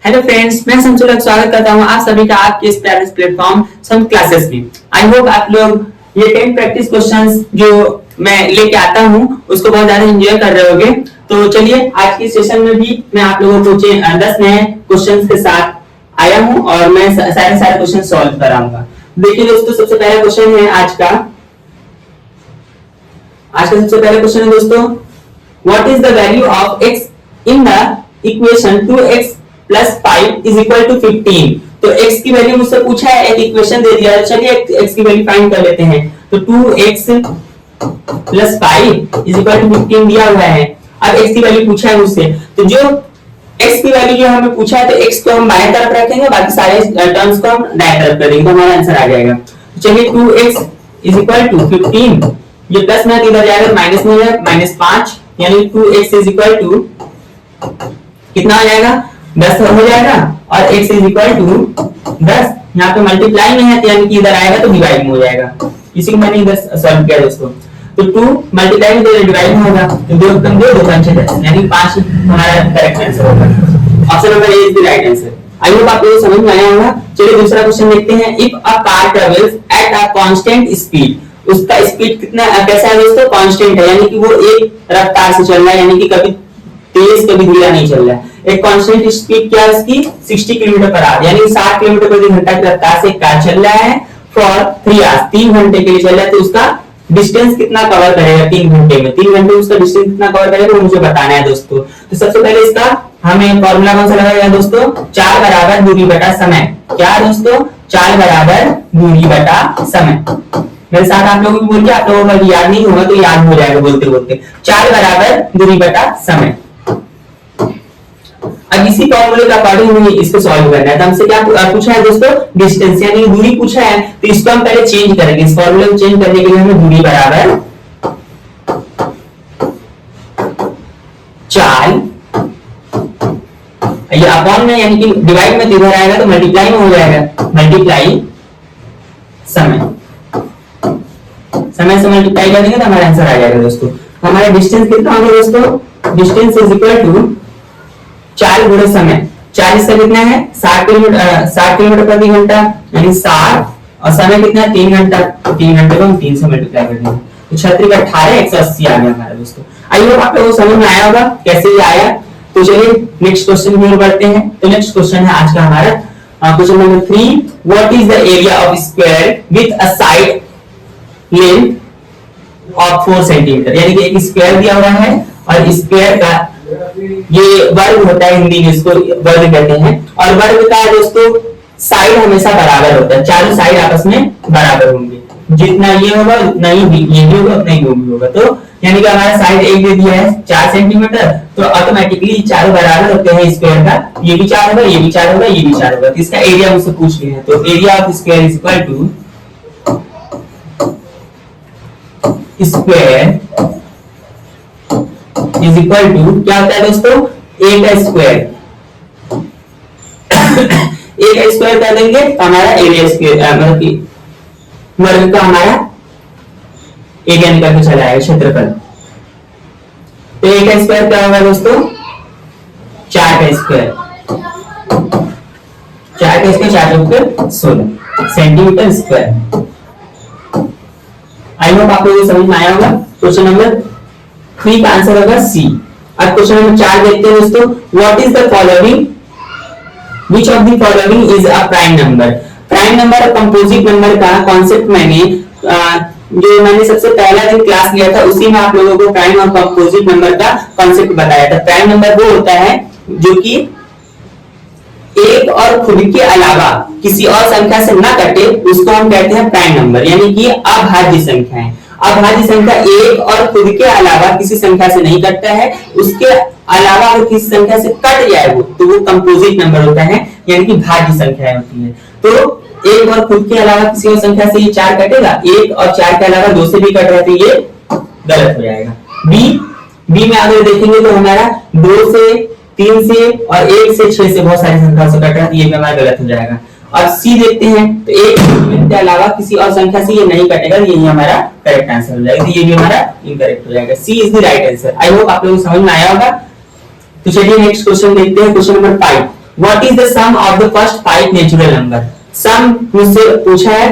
Hello friends, मैं संचुलक स्वागत करता हूं आप सभी का आपके इस प्यारे प्लेटफॉर्म सम क्लासेस में। आई होप आप लोग ये 10 प्रैक्टिस क्वेश्चंस जो मैं लेके आता हूं उसको बहुत ज्यादा एंजॉय कर रहे होंगे। तो चलिए आज के सेशन में भी मैं आप लोगों को 10 नए क्वेश्चंस के साथ आया हूं और मैं सारे क्वेश्चन सॉल्व कराऊंगा। देखिए दोस्तों, सबसे पहला क्वेश्चन है आज का सबसे पहला क्वेश्चन है दोस्तों, what is the value of x in the equation 2x plus 5 is equal to 15। तो x की वैल्यू मुझसे पूछा है, एक इक्वेशन दे दिया है। चलिए x की वैल्यू फाइंड कर लेते हैं। तो 2x plus 5 is equal to 15 दिया हुआ है। अब x की वैल्यू पूछा है मुझसे, तो जो x की वैल्यू जो हमें पूछा है, तो x को हम बाएं तरफ रखेंगे, बाकी सारे टर्म्स को हम दाएं तरफ करेंगे, तो हमारा आंसर आ जाएगा। चलिए 2x इज इक्वल टू 15, ये प्लस में इधर जाएगा माइनस में हो जाएगा -5, यानी 2x इज इक्वल टू कितना हो जाएगा 10 हो जाएगा, और x इज इक्वल टू 10। यहाँ पे मल्टीप्लाई में है, यानी कि इधर आएगा तो डिवाइड में हो जाएगा। इसी को मैंने इधर सॉल्व किया दोस्तों। तो 2 मल्टीप्लाई में डिवाइड में होगा, तो 2 कम 2 2 5 यानी 5 हमारा करेक्ट आंसर होगा। Option number A is the right answer. I hope आप लोगों को समझ में आया होगा। चलिए दूसरा क्वेश्चन देखते हैं। If a car travels at a constant speed, उसका स्पीड कितना कैसा है दोस्तों? कांस्टेंट है, यानी कि वो एक रफ्तार से चल रहा है, यानी कि कभी तेज कभी धीरा नहीं चल रहा है। एक कांस्टेंट स्पीड क्या है उसकी? 60 किलोमीटर पर आवर, यानी 60 किलोमीटर प्रति घंटा की रफ्तार से कार चल रहा है फॉर 3 आवर्स, 3 घंटे के लिए चल रहा है। तो उसका डिस्टेंस कितना कवर करेगा 3 घंटे में? 3 घंटे में उसका डिस्टेंस कितना कवर करेगा वो मुझे बताना है दोस्तों। तो सबसे पहले इसका हमें फॉर्मूला कौन सा लगाएगा दोस्तों? 4 बराबर दूरी बटा समय। क्या दोस्तों? 4 बराबर दूरी बटा समय। मेरे साथ आप लोगों को बोलिए, आप लोगों को याद नहीं होगा तो याद हो जाएगा बोलते बोलते। 4 बराबर दूरी बटा समय। अब इसी फॉर्मूले का अकॉर्डिंग हमें इसको सॉल्व करना है। तो हमसे क्या पूछा है दोस्तों? डिस्टेंस, यानी दूरी पूछा है। तो इसको हम पहले चेंज करेंगे। इस फॉर्मूले को चेंज करने के लिए हमें दूरी बराबर 4, ये अपॉन में, यानी कि डिवाइड में इधर आएगा तो मल्टीप्लाई में हो जाएगा, मल्टीप्लाई समय। समय से मल्टीप्लाई करेंगे तो हमारा आंसर आ जाएगा दोस्तों। हमारा डिस्टेंस कितना होगा दोस्तों? डिस्टेंस इज इक्वल टू 4 गुणे समय। 40 से कितना है? 60 किलोमीटर प्रति घंटा, यानी 60, और समय कितना है? 3 घंटा। 3 घंटे को हम 3 से मल्टीप्लाई कर देंगे, तो 36 18 180 आ गया हमारा दोस्तों। आई होप आप लोगों को समझ में आया होगा कैसे ये आया। तो चलिए नेक्स्ट क्वेश्चन की ओर बढ़ते हैं। तो नेक्स्ट क्वेश्चन है आज का हमारा question number 3, what is the area of square with a side length of 4 centimetre. यानी कि एक स्क्वायर दिया हुआ है और स्क्वायर का ये वर्ग होता है, हिंदी में इसको वर्ग कहते हैं, और वर्ग का दोस्तों साइड हमेशा बराबर होता है, चारों साइड आपस में बराबर होंगे। जितना ये होगा उतना ही ये भी होगा, उतना ही वो भी होगा। तो यानी कि हमारा साइड एक दे दिया है 4 सेंटीमीटर, तो ऑटोमेटिकली चारों बराबर होते हैं स्क्वायर का। ये भी 4 होगा, ये भी 4 होगा, ये भी 4 होगा। तो इसका एरिया मुझसे पूछ लिया है। तो area of square is equal to square is equal to क्या होता है दोस्तों? a का स्क्वायर। a का स्क्वायर कर देंगे तो हमारा एरिया स्क्वायर, मतलब कि वर्ग का हमारा एरिया निकल के चला आएगा, क्षेत्रफल। तो a का स्क्वायर क्या होगा दोस्तों? 4 का स्क्वायर। 4 का स्क्वायर 4 × 16 सेंटीमीटर स्क्वायर। आई होप आप लोगों को समझ में आया होगा। क्वेश्चन नंबर 3 का आंसर होगा सी। अब क्वेश्चन नंबर 4 देखते हैं दोस्तों। What is the following, which of the following is a prime number. Prime number और कंपोजिट नंबर का कॉन्सेप्ट जो मैंने सबसे पहला दिन क्लास लिया था, उसी में आप लोगों को प्राइम और कंपोजिट नंबर का कॉन्सेप्ट बताया था। प्राइम नंबर वो होता है जो कि एक और खुद के अलावा किसी और संख्या से ना कटे, उसको हम कहते हैं प्राइम नंबर, यानी कि अभाज्य संख्या है। अभाज्य संख्या एक और खुद के अलावा किसी संख्या से नहीं कटता है, उसके अलावा अगर किसी संख्या से कट जाए वो, तो वो कंपोजिट नंबर होता है, यानी कि भाज्य संख्या होती है। तो एक और खुद के अलावा किसी और संख्या से ये 4 कटेगा, 1 और 4 के अलावा 2 से भी कट रहा है, तो ये गलत हो जाएगा। बी में अगर देखेंगे तो हमारा 2 से 3 से और 1 से 6 से बहुत सारी संख्याओं से कट रहा है, ये भी हमारा गलत हो जाएगा। और सी देखते हैं तो एक के अलावा किसी और संख्या से ये नहीं कटेगा, यही हमारा करेक्ट आंसर हो जाएगा। तो ये भी हमारा इनकरेक्ट हो जाएगा। C is the right answer. I hope आप लोगों को समझ में आया होगा। तो चलिए नेक्स्ट क्वेश्चन देखते हैं। Question number 5, what is the sum of the first 5 natural number. Sum मुझसे पूछा है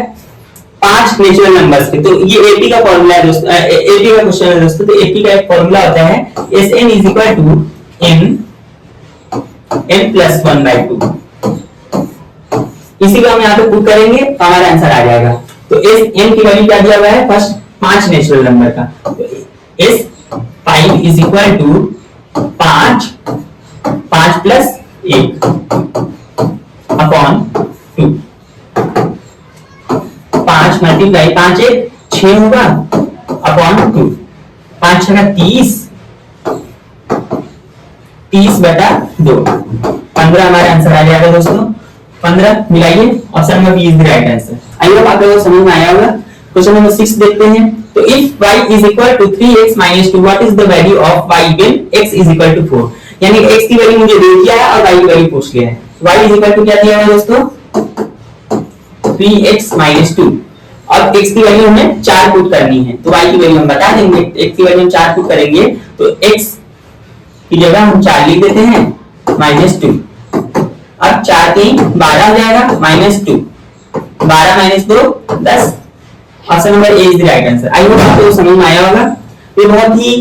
5 नेचुरल नंबर्स के, तो ये एपी का फॉर्मूला है दोस्तों, एपी का क्वेश्चन है दोस्तों। तो एपी का एक फॉर्मूला होता है Sn is equal to n plus 1/2। इसी को हम यहाँ पे पुट करेंगे तो हमारा आंसर आ जाएगा। तो n की वैल्यू क्या दिया हुआ है फर्स्ट 5 नेचुरल नंबर का, तो S5 is equal to 5 plus 1 upon 2। 5 multiply 5 1 6 होगा अपॉन 2। 5 6 30, 30/2 15 हमारा आंसर आ जाएगा दोस्तों। 15 मिलाइए, option number B is the right answer. I hope आप लोगों को समझ में आया होगा। क्वेश्चन नंबर 6 देखते हैं। तो if y is equal to 3x - 2 what is the value of y when x is equal to 4। यानी x की वैल्यू मुझे दे दिया है और y की वैल्यू पूछ लिया है। y इज इक्वल टू क्या दिया है दोस्तों 3x - 2। अब x की वैल्यू हमें 4 पुट करनी है, तो y की वैल्यू हम बता देंगे। x की वैल्यू हम 4 पुट करेंगे तो x की जगह हम 4 लिख देते हैं -2। अब 4 3 12 हो जाएगा -2, 12 - 2 10। Option number A is the right answer. I hope आपको समझ में आया होगा। ये बहुत ही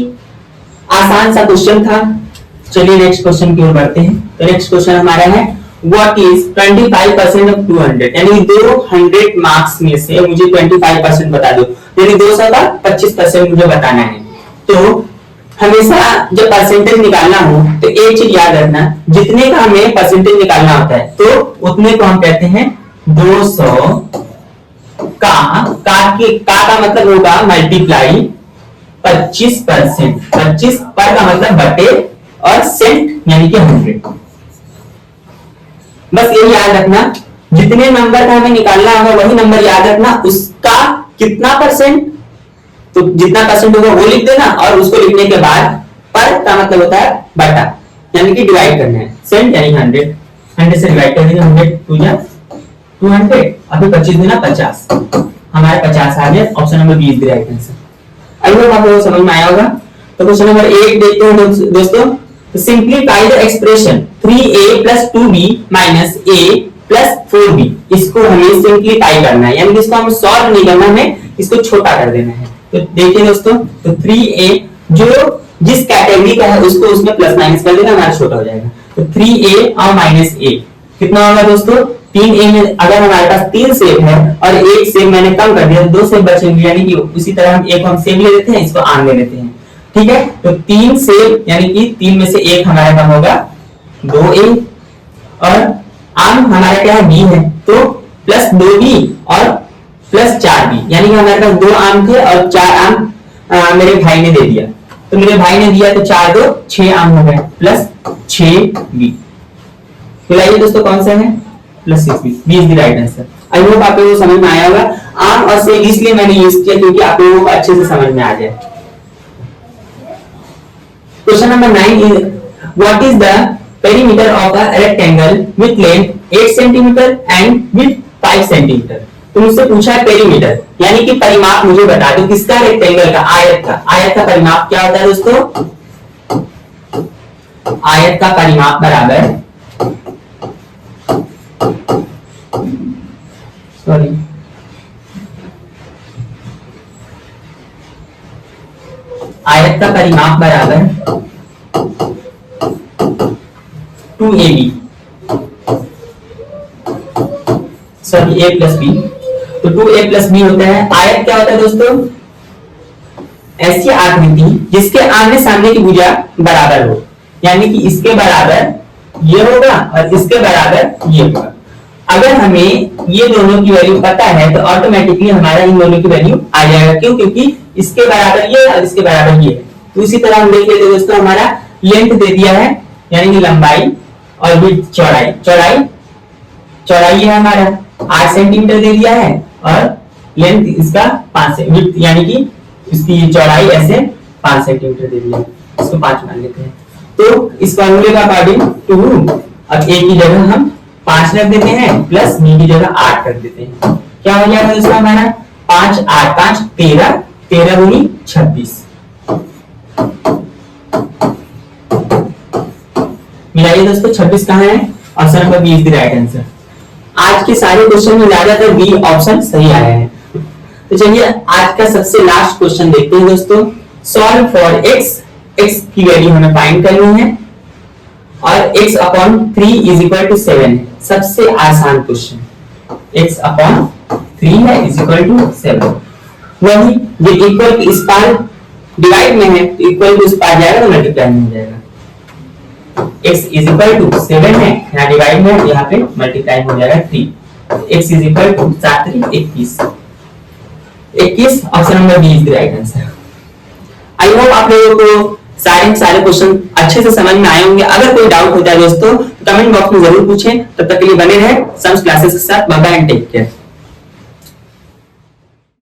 आसान सा क्वेश्चन था। चलिए नेक्स्ट क्वेश्चन की ओर बढ़ते हैं। तो नेक्स्ट क्वेश्चन हमारा है व्हाट इज 25% ऑफ 200। यानी 200 मार्क्स में से मुझे 25% बता दो, यानी 200 का 25% मुझे बताना है। तो हमेशा जब परसेंटेज निकालना हो तो एक चीज याद रखना, जितने का हमें परसेंटेज निकालना होता है तो उतने को हम कहते हैं 200 का मतलब होगा मल्टीप्लाई 25%। 25 पर का मतलब बटे और सेंट यानी कि 100। बस यही याद रखना, जितने नंबर का हमें निकालना होगा वही नंबर याद रखना, उसका कितना परसेंट, तो जितना परसेंट होगा वो लिख देना और उसको लिखने के बाद पर का मतलब होता है बटा यानी कि डिवाइड करना है। सेंट यानी 100 से डिवाइड कर देंगे। 100 2 जा 200, अभी 25 गुना 50, हमारे 50 आ गया। Option number B is the right answer. I hope आप लोगों को समझ में आया होगा। तो क्वेश्चन नंबर 1 देखते हैं दोस्तों। तो simplify the expression 3a + 2b - a + 4b। इसको हमें सिंपलीफाई करना है, यानी कि इसको हम सॉल्व नहीं करना, हमें इसको छोटा कर देना है। तो देखिए दोस्तों, तो 3a जो जिस कैटेगरी का है उसको उसमें प्लस माइनस कर देना, हमारा छोटा हो जाएगा। तो 3a और -a कितना होगा दोस्तों 3a में अगर हमारे पास 3 सेब है और एक सेब मैंने कम कर दिया तो 2 सेब बचेंगे, यानी कि उसी तरह हम एक हम सेब ले लेते हैं, इसको आम ले लेते हैं। ठीक है, तो 3 सेब यानी कि 3 में से एक हमारे पास होगा 2a और आम हमारा क्या है b है, तो प्लस 2b और प्लस 4b, यानी कि हमारे पास 2 आम थे और 4 आम मेरे भाई ने दे दिया। तो मेरे भाई ने दिया तो 4 2 6 आम हो गए प्लस 6b। फिर दोस्तों कौन सा है plus 6b, B is the right answer. I hope आप लोगों को समझ में आया होगा। आम और सेब इसलिए मैंने यूज किया क्योंकि आप लोगों को अच्छे से समझ में आ जाए। Question number 9 is what is the perimeter of a rectangle with length 8 centimetre and width 5 centimetre. तो मुझसे पूछा है पेरीमीटर, यानी कि परिमाप मुझे बता दो किसका, रेक्टेंगल का, आयत का। आयत का परिमाप क्या होता है दोस्तों, आयत का परिमाप बराबर आयत का परिमाप बराबर 2ab सॉरी a + b। तो 2a + b होता है। आयत क्या होता है दोस्तों, ऐसी आकृति जिसके आमने सामने की भुजा बराबर हो, यानी कि इसके बराबर ये होगा और इसके बराबर ये होगा। अगर हमें ये दोनों की वैल्यू पता है तो ऑटोमेटिकली हमारा इन दोनों की वैल्यू आ जाएगा। क्यों, क्योंकि इसके बराबर ये और इसके बराबर ये। तो इसी तरह हम देख लेते हैं दोस्तों, हमारा लेंथ दे दिया है यानी कि लंबाई और विड्थ चौड़ाई है हमारा 8 सेंटीमीटर दे दिया है और लेंथ इसका 5 विड्थ यानी कि इसकी चौड़ाई ऐसे 5 सेंटीमीटर दे दिया है, इसको 5 मान लेते हैं। तो इस फॉर्मूले का अकॉर्डिंग 2 अब a की जगह हम 5 रख देते हैं प्लस b की जगह 8 रख देते हैं। क्या हो जाएगा दोस्तों हमारा 5 8 5 13 13 दूनी 26। मिलाइए दोस्तों 26 कहाँ है option number B is the right answer. आज के सारे क्वेश्चन में ज्यादातर बी ऑप्शन सही आया है। तो चलिए आज का सबसे लास्ट क्वेश्चन देखते हैं दोस्तों। सॉल्व फॉर एक्स, एक्स की वैल्यू हमें फाइंड करनी है और x upon 3 is equal to 7। सबसे आसान क्वेश्चन, x अपॉन 3 है इज इक्वल टू 7। वही ये इक्वल इस पार डिवाइड में है तो इक्वल टू इस पार जाएगा तो मल्टीप्लाई में हो जाएगा। x इज इक्वल टू 7 है, यहाँ डिवाइड में है, यहाँ पे मल्टीप्लाई हो जाएगा 3। x is equal to 7 3 21। 21 option number B is the right answer. I hope आप लोगों को सारे क्वेश्चन अच्छे से समझ में आए होंगे। अगर कोई डाउट होता है दोस्तों तो कमेंट बॉक्स में जरूर पूछें। तब तक के लिए बने रहे सम्स क्लासेस के साथ। Bye bye and take care.